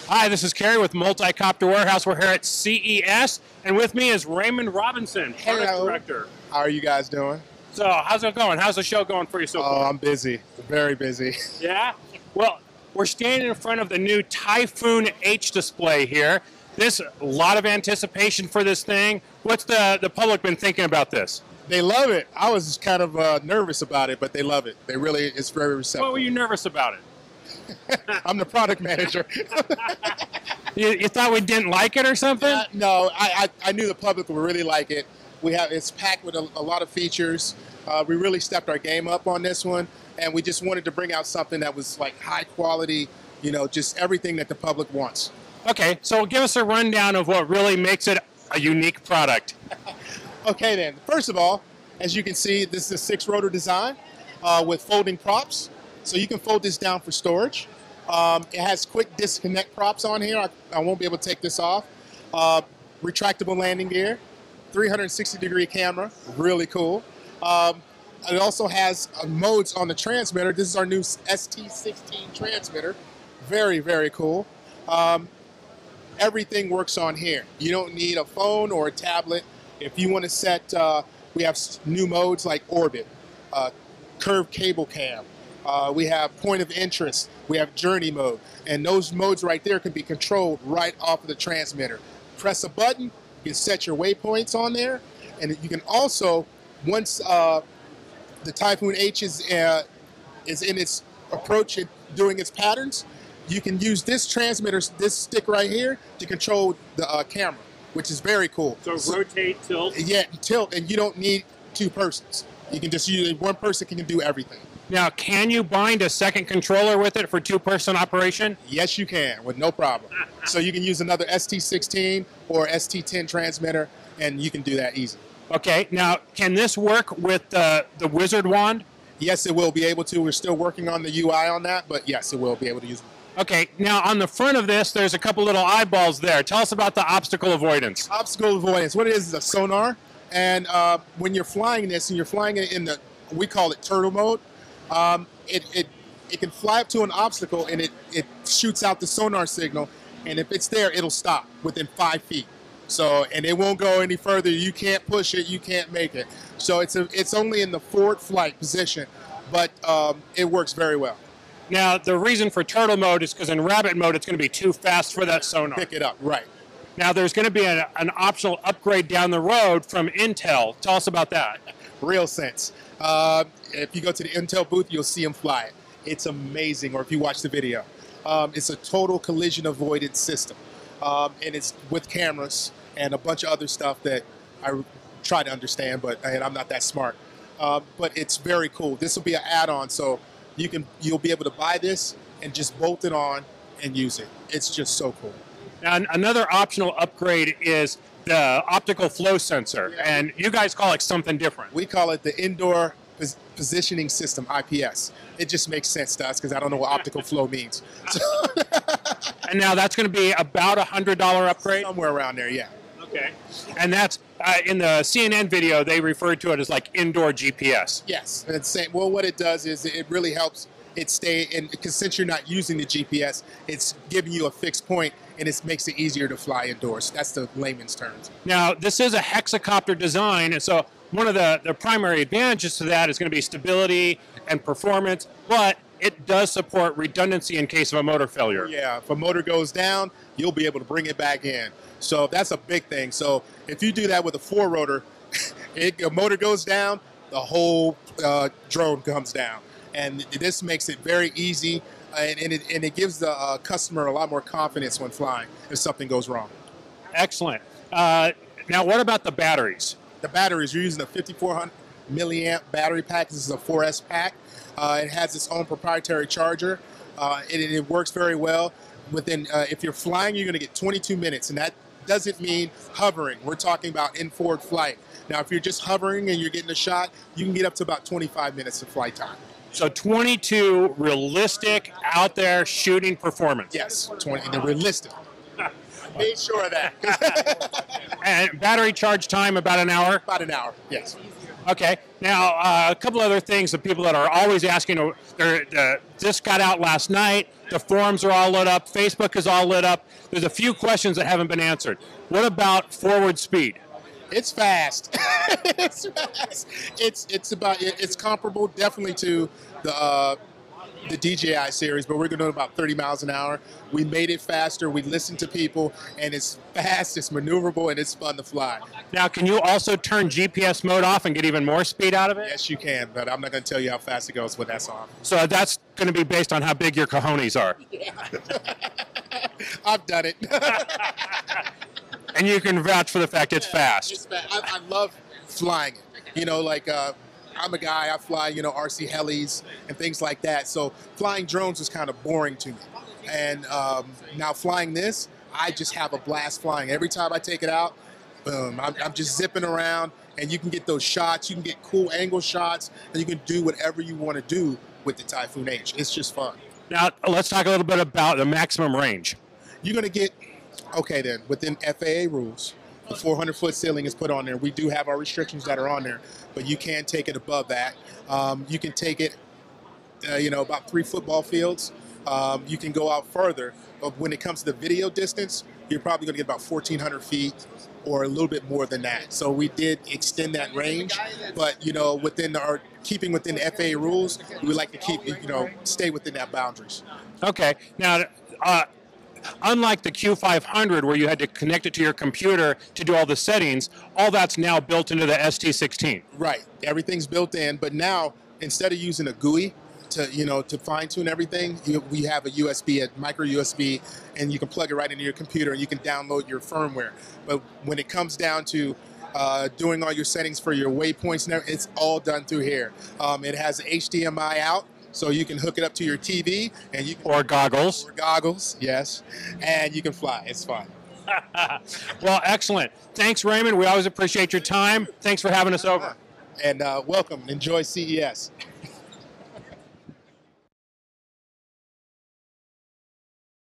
Hi, this is Kerry with Multicopter Warehouse. We're here at CES, and with me is Raymond Robinson, Product Director. How are you guys doing? So, how's it going? How's the show going for you so far? Oh, I'm busy. Very busy. Yeah? Well, we're standing in front of the new Typhoon H display here. There's a lot of anticipation for this thing. What's the public been thinking about this? They love it. I was kind of nervous about it, but they love it. It's very receptive. What were you nervous about it? I'm the product manager. You thought we didn't like it or something? No, I knew the public would really like it. It's packed with a lot of features. We really stepped our game up on this one, and we just wanted to bring out something that was like high quality, just everything that the public wants. Okay, so give us a rundown of what really makes it a unique product. Okay then, first of all, as you can see, this is a 6-rotor design with folding props. So you can fold this down for storage. It has quick disconnect props on here. I won't be able to take this off. Retractable landing gear, 360-degree camera, really cool. It also has modes on the transmitter. This is our new ST16 transmitter. Very, very cool. Everything works on here. You don't need a phone or a tablet. If you want to set, we have new modes like orbit, curved cable cam. We have point of interest, we have journey mode, and those modes right there can be controlled right off of the transmitter. Press a button, you can set your waypoints on there, and you can also, once the Typhoon H is in its approach doing its patterns, you can use this transmitter, this stick right here, to control the camera, which is very cool. So rotate, tilt? Yeah, tilt, and you don't need 2 persons. You can just use one person can do everything. Now, can you bind a second controller with it for 2-person operation? Yes, you can, with no problem. So you can use another ST16 or ST10 transmitter, and you can do that easy. Okay, now, can this work with the Wizard Wand? Yes, it will be able to. We're still working on the UI on that, but yes, it will be able to use it. Okay, now on the front of this, there's a couple little eyeballs there. Tell us about the Optical Avoidance. Optical Avoidance, what it is a sonar, and when you're flying this, and you're flying it in the, we call it turtle mode, it can fly up to an obstacle and it shoots out the sonar signal, and if it's there, it'll stop within 5 feet. So, and it won't go any further. You can't push it, you can't make it. So it's only in the forward flight position, but it works very well. Now, the reason for turtle mode is because in rabbit mode, it's going to be too fast for that sonar. Pick it up, right. Now, there's going to be an optional upgrade down the road from Intel. Tell us about that. Real sense. If you go to the Intel booth, you'll see them fly it. It's amazing, or if you watch the video. It's a total collision avoidance system. And it's with cameras and a bunch of other stuff that I try to understand, and I'm not that smart. But it's very cool. This will be an add-on, so you'll be able to buy this and just bolt it on and use it. It's just so cool. Now, another optional upgrade is the optical flow sensor, and you guys call it something different. We call it the Indoor Positioning System, IPS. It just makes sense to us because I don't know what optical flow means. So and now that's going to be about $100 upgrade? Somewhere around there, yeah. Okay. And that's, in the CNN video, they referred to it as like indoor GPS. Yes. And it's saying, well, what it does is it really helps it stay in, because since you're not using the GPS, it's giving you a fixed point, and it makes it easier to fly indoors. That's the layman's terms. Now, this is a hexacopter design, and so one of the primary advantages to that is going to be stability and performance, but it does support redundancy in case of a motor failure. Yeah, if a motor goes down, you'll be able to bring it back in. So that's a big thing. So if you do that with a 4-rotor, a motor goes down, the whole drone comes down. And this makes it very easy, and it gives the customer a lot more confidence when flying if something goes wrong. Excellent. Now, what about the batteries? The batteries, you're using a 5400 milliamp battery pack. This is a 4S pack. It has its own proprietary charger. It works very well. If you're flying, you're going to get 22 minutes, and that doesn't mean hovering. We're talking about in forward flight. Now, if you're just hovering and you're getting a shot, you can get up to about 25 minutes of flight time. So 22 realistic, out there shooting performance. Yes, 20. They're realistic. Made sure of that. And battery charge time about an hour? About an hour, yes. Okay. Now, a couple other things, the people that are always asking, this got out last night, the forums are all lit up, Facebook is all lit up. There's a few questions that haven't been answered. What about forward speed? It's fast. It's fast. It's comparable definitely to the DJI series, but we're going to do about 30 miles an hour. We made it faster. We listened to people, and it's fast, it's maneuverable, and it's fun to fly. Now, can you also turn GPS mode off and get even more speed out of it? Yes, you can, but I'm not going to tell you how fast it goes when that's on. So that's going to be based on how big your cojones are. Yeah. I've done it. And you can vouch for the fact it's fast. It's fast. I love flying it. You know, like I'm a guy, I fly, you know, RC helis and things like that. So flying drones was kind of boring to me. And now flying this, I just have a blast flying. Every time I take it out, boom, I'm just zipping around, and you can get those shots. You can get cool angle shots, and you can do whatever you want to do with the Typhoon H. It's just fun. Now, let's talk a little bit about the maximum range. You're going to get, okay then, within FAA rules, the 400-foot ceiling is put on there. We do have our restrictions that are on there, but you can take it above that. You can take it, you know, about 3 football fields. You can go out further. But when it comes to the video distance, you're probably going to get about 1,400 feet or a little bit more than that. So we did extend that range, but, you know, keeping within the FAA rules, we like to keep, you know, stay within that boundaries. Okay. Now, unlike the Q500 where you had to connect it to your computer to do all the settings, all that's now built into the ST16. Right. Everything's built in, but now instead of using a GUI to fine tune everything, we have a USB, a micro USB, and you can plug it right into your computer and you can download your firmware. But when it comes down to doing all your settings for your waypoints and everything, it's all done through here. It has HDMI out, so you can hook it up to your TV and you can, or goggles. Or goggles, yes, and you can fly. It's fun. Well, excellent. Thanks, Raymond. We always appreciate your time. Thanks for having us over. And welcome. Enjoy CES.